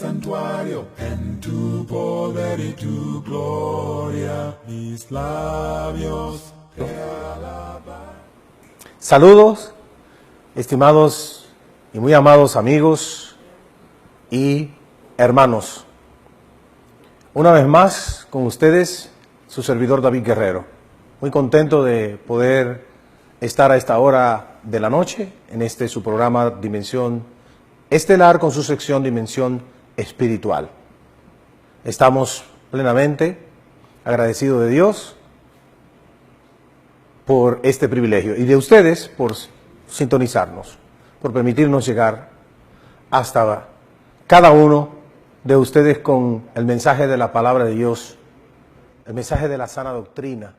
santuario, en tu poder y tu gloria, mis labios te alaban. Saludos, estimados y muy amados amigos y hermanos. Una vez más con ustedes, su servidor David Guerrero. Muy contento de poder estar a esta hora de la noche en su programa Dimensión Estelar con su sección Dimensión Espiritual. Estamos plenamente agradecidos de Dios por este privilegio y de ustedes por sintonizarnos, por permitirnos llegar hasta cada uno de ustedes con el mensaje de la palabra de Dios, el mensaje de la sana doctrina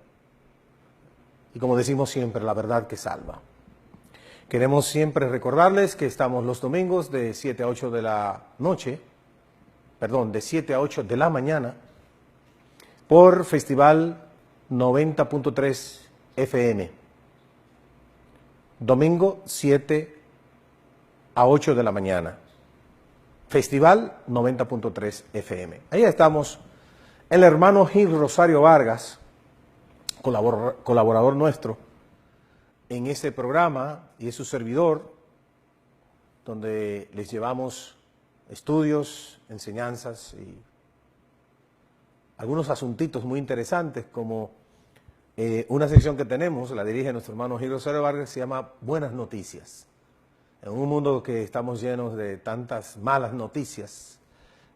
y, como decimos siempre, la verdad que salva. Queremos siempre recordarles que estamos los domingos de 7 a 8 de la noche, de 7 a 8 de la mañana, por Festival 90.3 FM. Domingo 7 a 8 de la mañana. Festival 90.3 FM. Ahí estamos el hermano Gil Rosario Vargas, colaborador nuestro en ese programa, y es su servidor, donde les llevamos estudios, enseñanzas y algunos asuntitos muy interesantes, como una sección que tenemos, la dirige nuestro hermano Gil Rosario Vargas, se llama Buenas Noticias. En un mundo que estamos llenos de tantas malas noticias,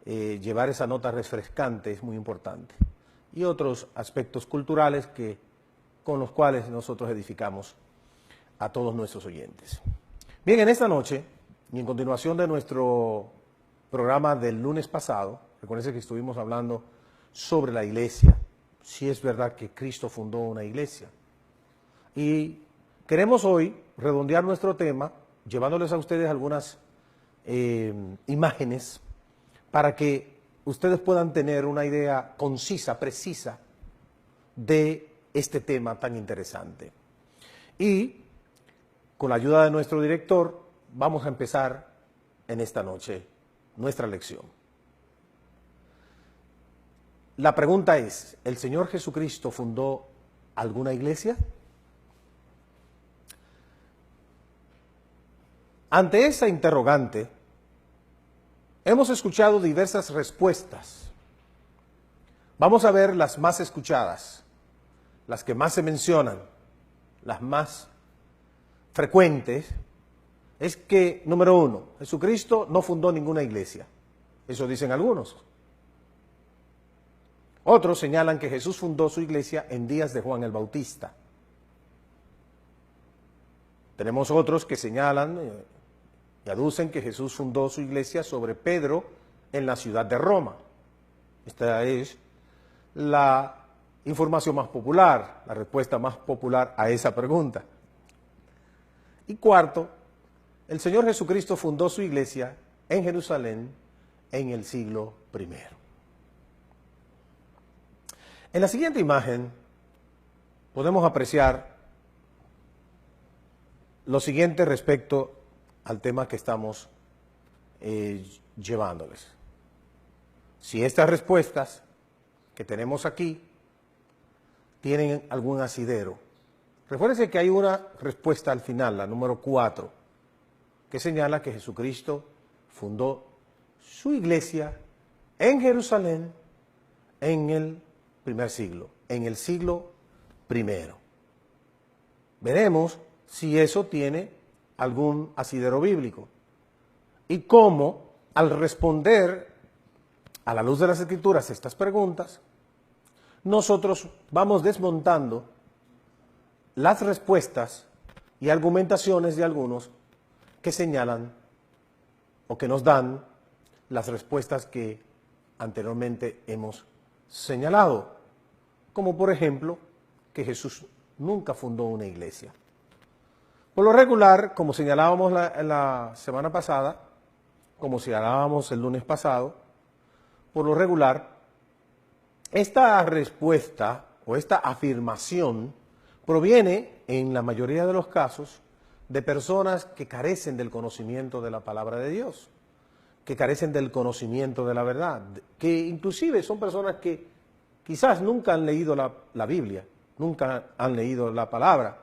llevar esa nota refrescante es muy importante. Y otros aspectos culturales con los cuales nosotros edificamos a todos nuestros oyentes. Bien, en esta noche, y en continuación de nuestro programa del lunes pasado, recuerden que estuvimos hablando sobre la iglesia, si es verdad que Cristo fundó una iglesia. Y queremos hoy redondear nuestro tema, llevándoles a ustedes algunas imágenes para que ustedes puedan tener una idea concisa, precisa de este tema tan interesante. Y con la ayuda de nuestro director vamos a empezar en esta noche nuestra lección. La pregunta es, ¿el Señor Jesucristo fundó alguna iglesia? Ante esa interrogante, hemos escuchado diversas respuestas. Vamos a ver las más escuchadas, las que más se mencionan, las más frecuentes. Es que, número uno, Jesucristo no fundó ninguna iglesia. Eso dicen algunos. Otros señalan que Jesús fundó su iglesia en días de Juan el Bautista. Tenemos otros que señalan y aducen que Jesús fundó su iglesia sobre Pedro en la ciudad de Roma. Esta es la información más popular, la respuesta más popular a esa pregunta. Y cuarto, el Señor Jesucristo fundó su iglesia en Jerusalén en el siglo I. En la siguiente imagen podemos apreciar lo siguiente respecto al tema que estamos llevándoles. Si estas respuestas que tenemos aquí tienen algún asidero. Recuérdense que hay una respuesta al final, la número 4, que señala que Jesucristo fundó su iglesia en Jerusalén en el primer siglo, en el siglo I. Veremos si eso tiene algún asidero bíblico y cómo, al responder a la luz de las Escrituras estas preguntas, nosotros vamos desmontando las respuestas y argumentaciones de algunos que señalan o que nos dan las respuestas que anteriormente hemos señalado, como por ejemplo que Jesús nunca fundó una iglesia. Por lo regular, como señalábamos la semana pasada, como señalábamos el lunes pasado, por lo regular, esta respuesta o esta afirmación proviene, en la mayoría de los casos, de personas que carecen del conocimiento de la palabra de Dios, que carecen del conocimiento de la verdad, que inclusive son personas que quizás nunca han leído la Biblia, nunca han leído la palabra,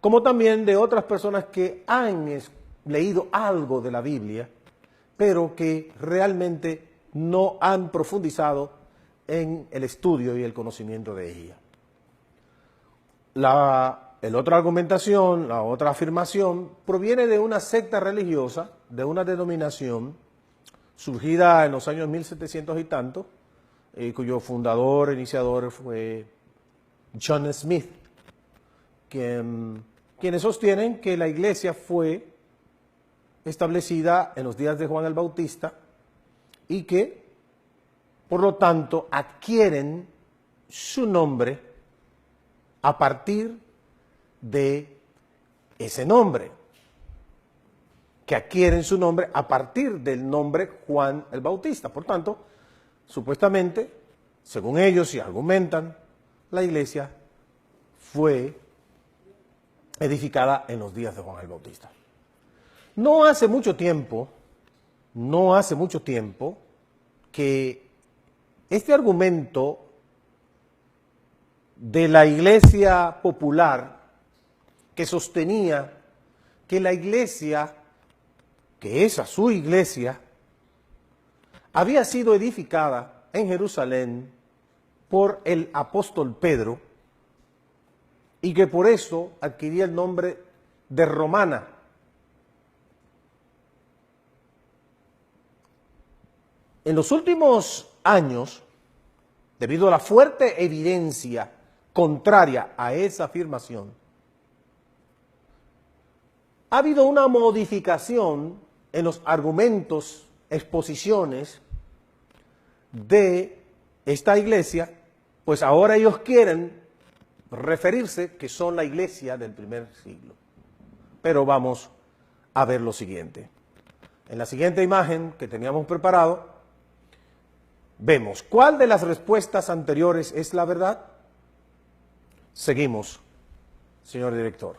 como también de otras personas que han leído algo de la Biblia, pero que realmente no han profundizado en el estudio y el conocimiento de ella. La otra argumentación, la otra afirmación, proviene de una secta religiosa, de una denominación surgida en los años 1700 y tanto, cuyo fundador, iniciador fue John Smith, quienes sostienen que la iglesia fue establecida en los días de Juan el Bautista y que, por lo tanto, adquieren su nombre a partir de ese nombre, que adquieren su nombre a partir del nombre Juan el Bautista. Por tanto, supuestamente, según ellos y argumentan, la iglesia fue edificada en los días de Juan el Bautista. No hace mucho tiempo que este argumento de la iglesia popular que sostenía que la iglesia, que esa su iglesia, había sido edificada en Jerusalén por el apóstol Pedro y que por eso adquiría el nombre de Romana. En los últimos años, debido a la fuerte evidencia contraria a esa afirmación, ha habido una modificación en los argumentos, exposiciones de esta iglesia, pues ahora ellos quieren referirse que son la iglesia del primer siglo. Pero vamos a ver lo siguiente. En la siguiente imagen que teníamos preparado, vemos cuál de las respuestas anteriores es la verdad. Seguimos, señor director.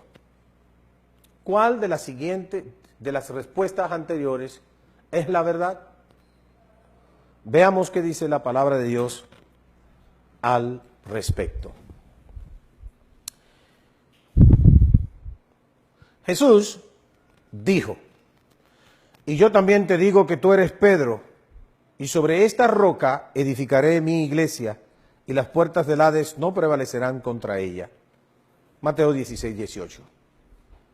¿Cuál de las respuestas anteriores es la verdad? Veamos qué dice la palabra de Dios al respecto. Jesús dijo: y yo también te digo que tú eres Pedro, y sobre esta roca edificaré mi iglesia, y las puertas del Hades no prevalecerán contra ella. Mateo 16, 18.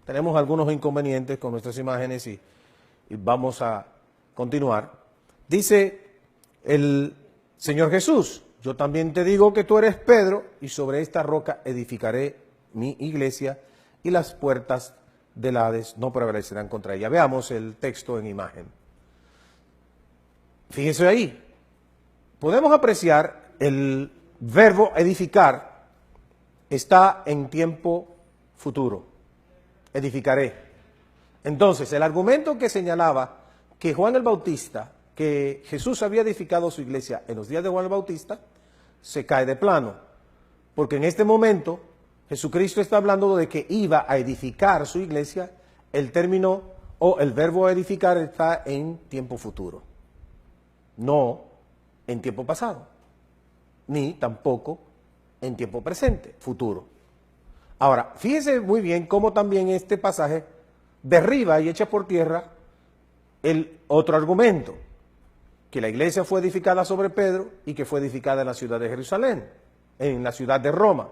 Tenemos algunos inconvenientes con nuestras imágenes y vamos a continuar. Dice el Señor Jesús: yo también te digo que tú eres Pedro, y sobre esta roca edificaré mi iglesia, y las puertas del Hades no prevalecerán contra ella. Veamos el texto en imagen. Fíjese ahí, podemos apreciar el verbo edificar está en tiempo futuro. Edificaré. Entonces, el argumento que señalaba que Juan el Bautista, que Jesús había edificado su iglesia en los días de Juan el Bautista, se cae de plano, porque en este momento Jesucristo está hablando de que iba a edificar su iglesia. El término o el verbo edificar está en tiempo futuro, no en tiempo pasado, ni tampoco en tiempo presente, futuro. Ahora, fíjese muy bien cómo también este pasaje derriba y echa por tierra el otro argumento, que la iglesia fue edificada sobre Pedro y que fue edificada en la ciudad de Jerusalén, en la ciudad de Roma.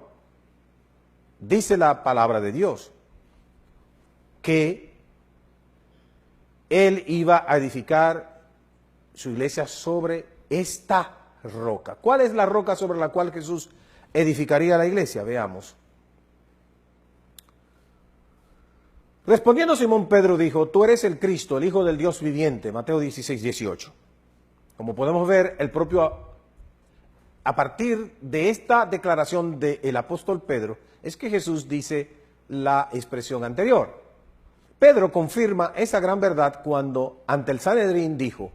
Dice la palabra de Dios que él iba a edificar su iglesia sobre esta roca. ¿Cuál es la roca sobre la cual Jesús edificaría la iglesia? Veamos. Respondiendo Simón Pedro dijo: tú eres el Cristo, el Hijo del Dios viviente. Mateo 16, 18. Como podemos ver, a partir de esta declaración del apóstol Pedro, es que Jesús dice la expresión anterior. Pedro confirma esa gran verdad cuando ante el Sanedrín dijo: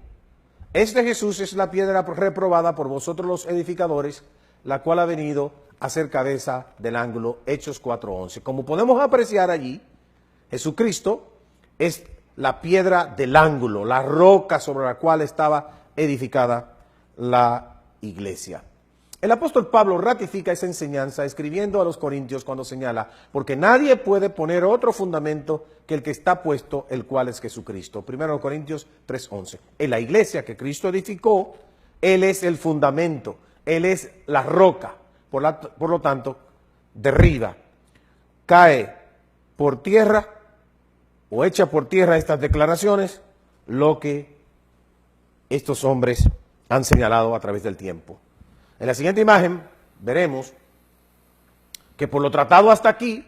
este Jesús es la piedra reprobada por vosotros los edificadores, la cual ha venido a ser cabeza del ángulo. Hechos 4:11. Como podemos apreciar allí, Jesucristo es la piedra del ángulo, la roca sobre la cual estaba edificada la iglesia. El apóstol Pablo ratifica esa enseñanza escribiendo a los Corintios cuando señala, porque nadie puede poner otro fundamento que el que está puesto, el cual es Jesucristo. 1 Corintios 3:11. En la iglesia que Cristo edificó, Él es el fundamento, Él es la roca. Por lo tanto, derriba, cae por tierra o echa por tierra estas declaraciones, lo que estos hombres han señalado a través del tiempo. En la siguiente imagen veremos que por lo tratado hasta aquí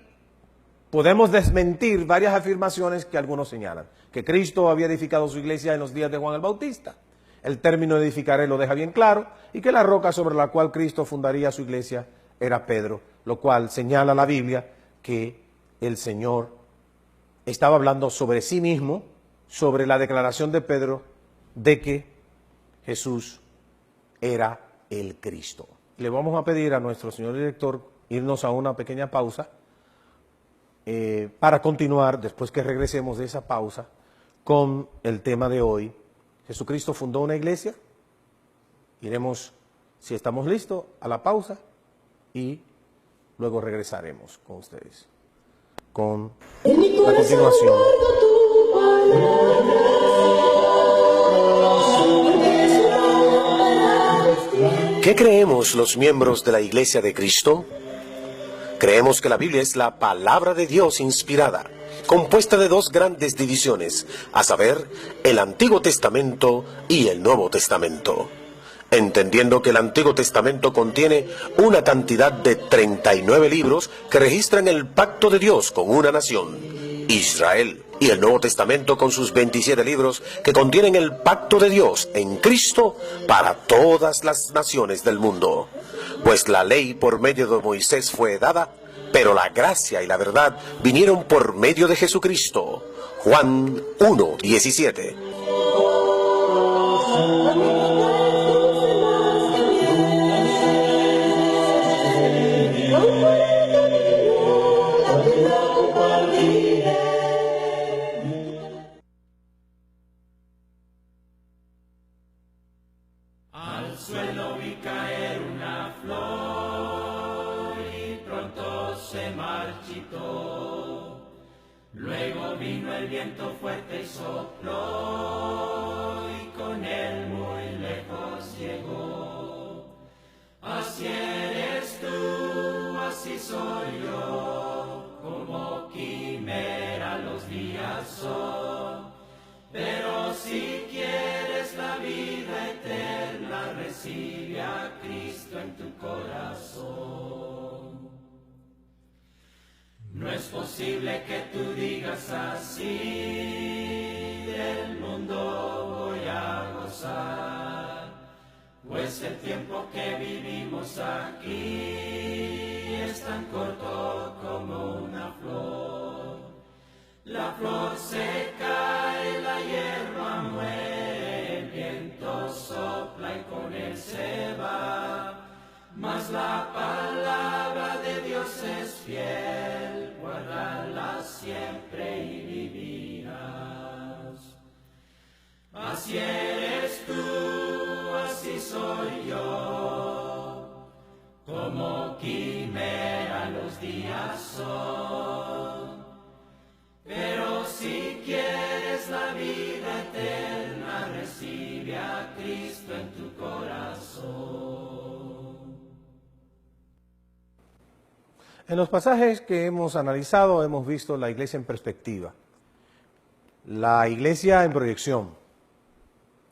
podemos desmentir varias afirmaciones que algunos señalan. Que Cristo había edificado su iglesia en los días de Juan el Bautista. El término edificaré lo deja bien claro, y que la roca sobre la cual Cristo fundaría su iglesia era Pedro, lo cual señala la Biblia que el Señor estaba hablando sobre sí mismo, sobre la declaración de Pedro de que Jesús era el Cristo. Le vamos a pedir a nuestro señor director irnos a una pequeña pausa para continuar, después que regresemos de esa pausa, con el tema de hoy. Jesucristo fundó una iglesia. Iremos, si estamos listos, a la pausa y luego regresaremos con ustedes con la continuación. ¿Qué creemos los miembros de la Iglesia de Cristo? Creemos que la Biblia es la palabra de Dios inspirada, compuesta de dos grandes divisiones, a saber, el Antiguo Testamento y el Nuevo Testamento. Entendiendo que el Antiguo Testamento contiene una cantidad de 39 libros que registran el pacto de Dios con una nación, Israel, y el Nuevo Testamento con sus 27 libros que contienen el pacto de Dios en Cristo para todas las naciones del mundo. Pues la ley por medio de Moisés fue dada, pero la gracia y la verdad vinieron por medio de Jesucristo. Juan 1:17. Al suelo vi caer una flor y pronto se marchitó. Luego vino el viento fuerte y sopló y con él muy lejos llegó. Así eres tú, así soy yo, como quimera los días son. Pero si quieres la vida eterna, recibe a Cristo en tu corazón. No es posible que tú digas así, del mundo voy a gozar, pues el tiempo que vivimos aquí es tan corto como una flor. La flor se cae, la hierba muere, el viento sopla y con él se va. Mas la palabra de Dios es fiel, guárdala siempre y vivirás. Así eres tú, así soy yo, como quimera los días son. Pero si quieres la vida eterna, recibe a Cristo en tu corazón. En los pasajes que hemos analizado hemos visto la iglesia en perspectiva, la iglesia en proyección.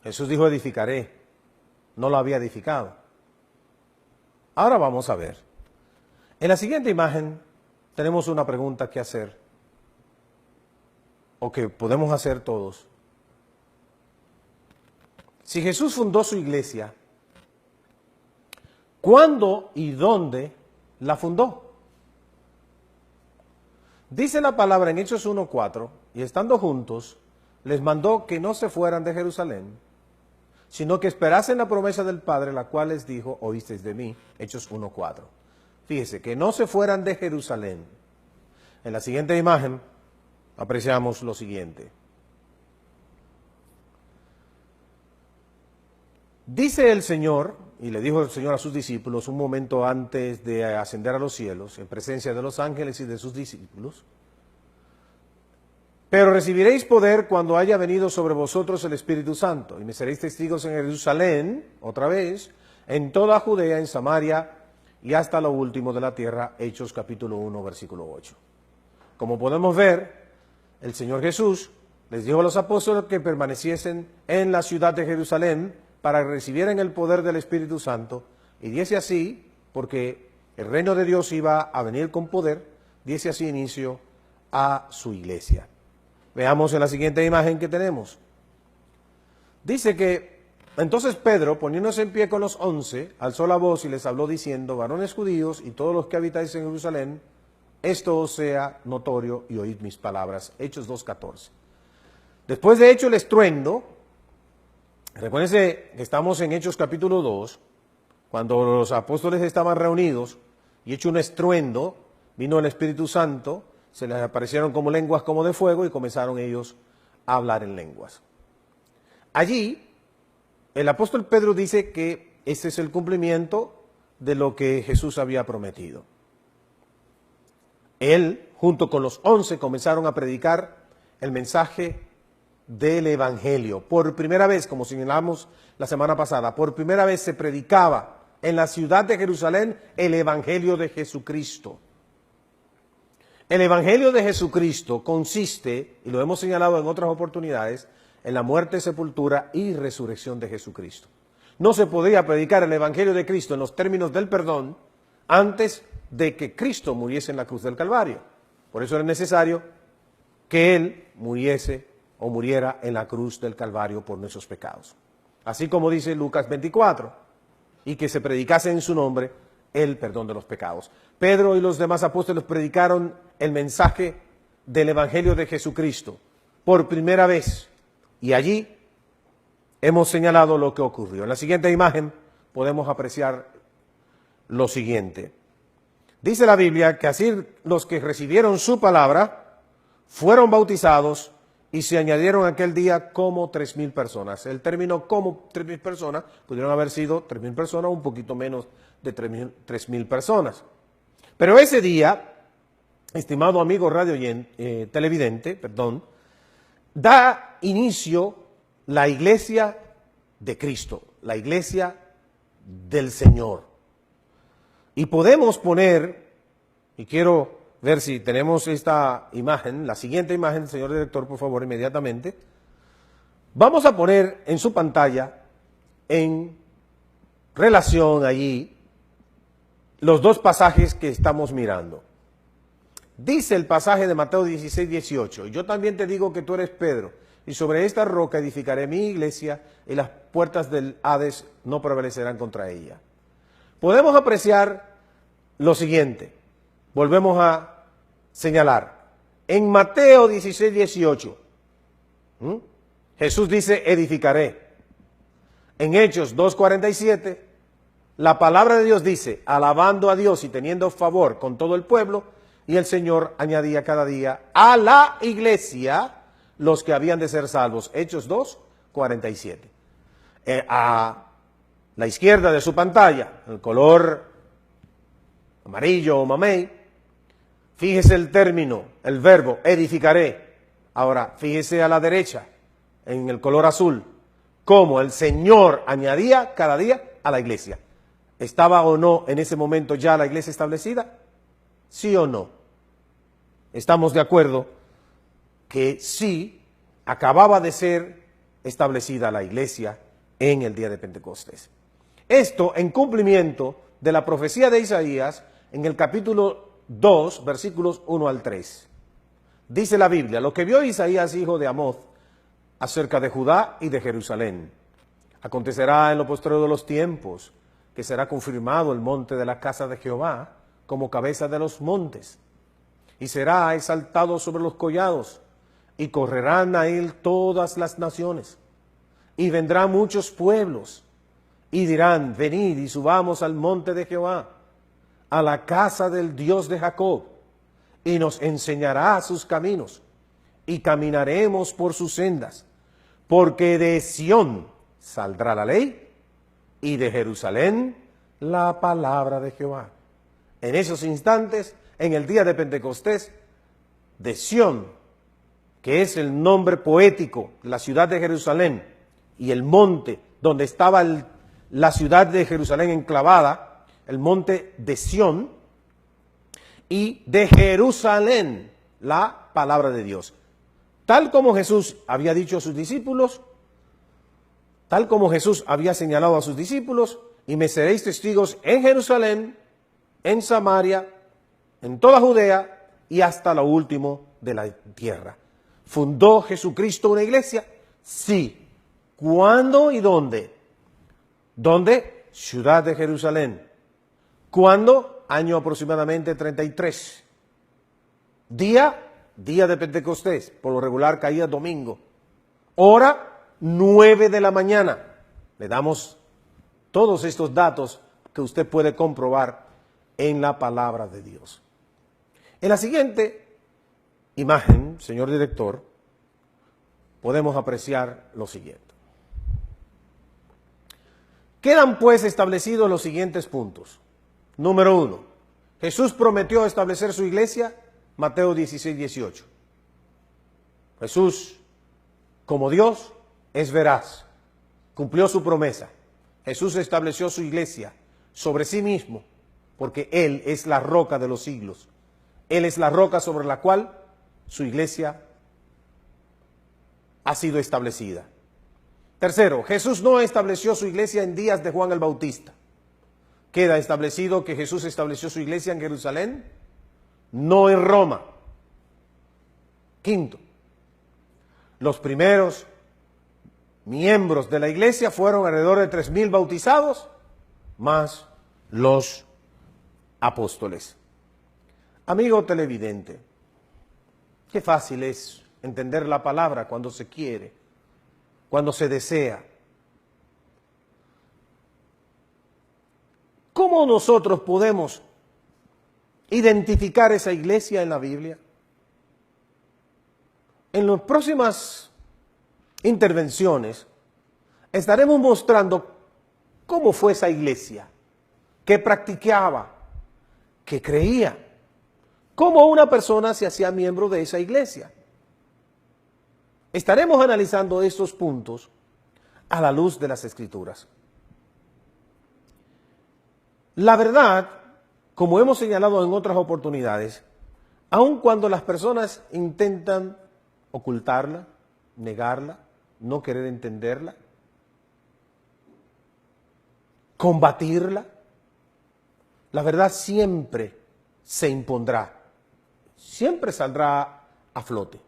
Jesús dijo edificaré, no lo había edificado. Ahora vamos a ver. En la siguiente imagen tenemos una pregunta que hacer, o que podemos hacer todos. Si Jesús fundó su iglesia, ¿cuándo y dónde la fundó? Dice la palabra en Hechos 1:4, y estando juntos, les mandó que no se fueran de Jerusalén, sino que esperasen la promesa del Padre, la cual les dijo, oísteis de mí. Hechos 1:4. Fíjese, que no se fueran de Jerusalén. En la siguiente imagen apreciamos lo siguiente. Dice el Señor, y le dijo el Señor a sus discípulos un momento antes de ascender a los cielos, en presencia de los ángeles y de sus discípulos: pero recibiréis poder cuando haya venido sobre vosotros el Espíritu Santo, y me seréis testigos en Jerusalén, otra vez, en toda Judea, en Samaria, y hasta lo último de la tierra. Hechos capítulo 1, versículo 8. Como podemos ver, el Señor Jesús les dijo a los apóstoles que permaneciesen en la ciudad de Jerusalén para que recibieran el poder del Espíritu Santo, y diese así, porque el reino de Dios iba a venir con poder, diese así inicio a su iglesia. Veamos en la siguiente imagen que tenemos. Dice que entonces Pedro, poniéndose en pie con los 11, alzó la voz y les habló diciendo: varones judíos y todos los que habitáis en Jerusalén, esto os sea notorio y oíd mis palabras. Hechos 2:14. Después de hecho el estruendo, recuérdense que estamos en Hechos capítulo 2, cuando los apóstoles estaban reunidos y hecho un estruendo, vino el Espíritu Santo, se les aparecieron como lenguas como de fuego y comenzaron ellos a hablar en lenguas. Allí, el apóstol Pedro dice que este es el cumplimiento de lo que Jesús había prometido. Él, junto con los 11, comenzaron a predicar el mensaje del Evangelio. Por primera vez, como señalamos la semana pasada, por primera vez se predicaba en la ciudad de Jerusalén el Evangelio de Jesucristo. El Evangelio de Jesucristo consiste, y lo hemos señalado en otras oportunidades, en la muerte, sepultura y resurrección de Jesucristo. No se podía predicar el Evangelio de Cristo en los términos del perdón antes de que Cristo muriese en la cruz del Calvario. Por eso era necesario que Él muriera en la cruz del Calvario por nuestros pecados. Así como dice Lucas 24, y que se predicase en su nombre el perdón de los pecados. Pedro y los demás apóstoles predicaron el mensaje del Evangelio de Jesucristo por primera vez, y allí hemos señalado lo que ocurrió. En la siguiente imagen podemos apreciar lo siguiente. Dice la Biblia que así los que recibieron su palabra fueron bautizados y se añadieron aquel día como 3,000 personas. El término como 3,000 personas, pudieron haber sido 3,000 personas o un poquito menos de 3,000 personas. Pero ese día, estimado amigo televidente, da inicio la iglesia de Cristo, la iglesia del Señor. Y podemos poner, y quiero ver si tenemos esta imagen, la siguiente imagen, señor director, por favor, inmediatamente. Vamos a poner en su pantalla, en relación allí, los dos pasajes que estamos mirando. Dice el pasaje de Mateo 16:18, yo también te digo que tú eres Pedro, y sobre esta roca edificaré mi iglesia, y las puertas del Hades no prevalecerán contra ella. Podemos apreciar lo siguiente, volvemos a señalar, en Mateo 16:18, Jesús dice edificaré. En Hechos 2:47, la palabra de Dios dice, alabando a Dios y teniendo favor con todo el pueblo, y el Señor añadía cada día a la iglesia los que habían de ser salvos. Hechos 2:47. A la izquierda de su pantalla, el color amarillo o mamey, fíjese el término, el verbo, edificaré. Ahora, fíjese a la derecha, en el color azul, cómo el Señor añadía cada día a la iglesia. ¿Estaba o no en ese momento ya la iglesia establecida? ¿Sí o no? Estamos de acuerdo que sí, acababa de ser establecida la iglesia en el día de Pentecostés. Esto en cumplimiento de la profecía de Isaías en el capítulo 2, versículos 1 al 3. Dice la Biblia, lo que vio Isaías, hijo de Amoz, acerca de Judá y de Jerusalén. Acontecerá en lo postrero de los tiempos, que será confirmado el monte de la casa de Jehová como cabeza de los montes, y será exaltado sobre los collados, y correrán a él todas las naciones, y vendrán muchos pueblos, y dirán, venid y subamos al monte de Jehová, a la casa del Dios de Jacob, y nos enseñará sus caminos, y caminaremos por sus sendas, porque de Sión saldrá la ley, y de Jerusalén la palabra de Jehová. En esos instantes, en el día de Pentecostés, de Sión, que es el nombre poético, la ciudad de Jerusalén, y el monte donde estaba la ciudad de Jerusalén enclavada, el monte de Sión, y de Jerusalén, la palabra de Dios. Tal como Jesús había dicho a sus discípulos, tal como Jesús había señalado a sus discípulos, y me seréis testigos en Jerusalén, en Samaria, en toda Judea y hasta lo último de la tierra. ¿Fundó Jesucristo una iglesia? Sí. ¿Cuándo y dónde? ¿Dónde? Ciudad de Jerusalén. ¿Cuándo? Año aproximadamente 33. Día de Pentecostés. Por lo regular caía domingo. Hora 9 de la mañana. Le damos todos estos datos que usted puede comprobar en la palabra de Dios. En la siguiente imagen, señor director, podemos apreciar lo siguiente. Quedan pues establecidos los siguientes puntos. Número 1. Jesús prometió establecer su iglesia, Mateo 16, 18. Jesús, como Dios, es veraz. Cumplió su promesa. Jesús estableció su iglesia sobre sí mismo, porque Él es la roca de los siglos. Él es la roca sobre la cual su iglesia ha sido establecida. Tercero, Jesús no estableció su iglesia en días de Juan el Bautista. Queda establecido que Jesús estableció su iglesia en Jerusalén, no en Roma. Quinto, los primeros miembros de la iglesia fueron alrededor de 3,000 bautizados, más los apóstoles. Amigo televidente, qué fácil es entender la palabra cuando se quiere, cuando se desea. ¿Cómo nosotros podemos identificar esa iglesia en la Biblia? En las próximas intervenciones estaremos mostrando cómo fue esa iglesia, qué practicaba, qué creía, cómo una persona se hacía miembro de esa iglesia. Estaremos analizando estos puntos a la luz de las Escrituras. La verdad, como hemos señalado en otras oportunidades, aun cuando las personas intentan ocultarla, negarla, no querer entenderla, combatirla, la verdad siempre se impondrá, siempre saldrá a flote.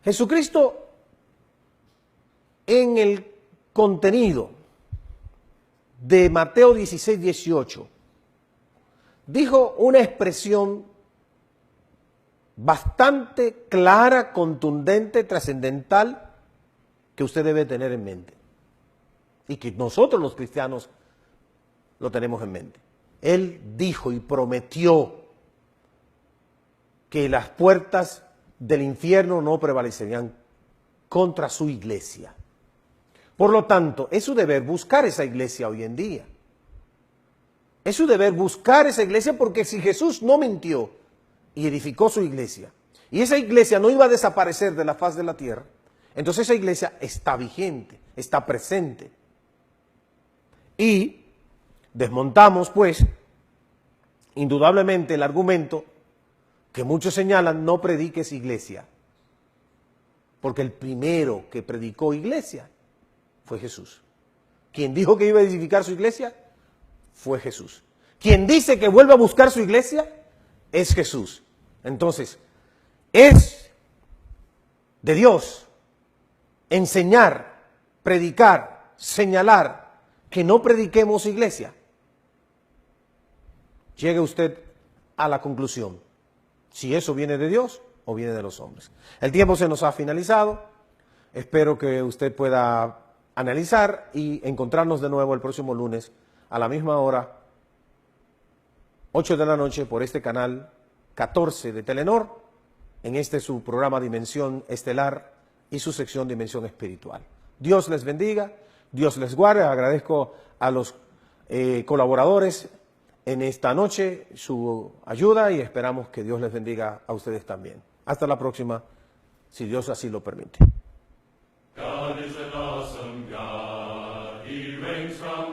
Jesucristo, en el contenido de Mateo 16, 18, dijo una expresión bastante clara, contundente, trascendental, que usted debe tener en mente. Y que nosotros los cristianos lo tenemos en mente. Él dijo y prometió que las puertas del infierno no prevalecerían contra su iglesia. Por lo tanto, es su deber buscar esa iglesia hoy en día. Es su deber buscar esa iglesia, porque si Jesús no mintió y edificó su iglesia, y esa iglesia no iba a desaparecer de la faz de la tierra, entonces esa iglesia está vigente, está presente. Y desmontamos, pues, indudablemente el argumento que muchos señalan: no prediques iglesia, porque el primero que predicó iglesia fue Jesús. Quien dijo que iba a edificar su iglesia fue Jesús. Quien dice que vuelve a buscar su iglesia es Jesús. Entonces, es de Dios enseñar, predicar, señalar que no prediquemos iglesia. Llegue usted a la conclusión si eso viene de Dios o viene de los hombres. El tiempo se nos ha finalizado. Espero que usted pueda analizar y encontrarnos de nuevo el próximo lunes a la misma hora, 8 de la noche, por este canal 14 de Telenor, en este su programa Dimensión Estelar y su sección Dimensión Espiritual. Dios les bendiga, Dios les guarde. Agradezco a los colaboradores en esta noche su ayuda y esperamos que Dios les bendiga a ustedes también. Hasta la próxima, si Dios así lo permite. God is an awesome God. He reigns from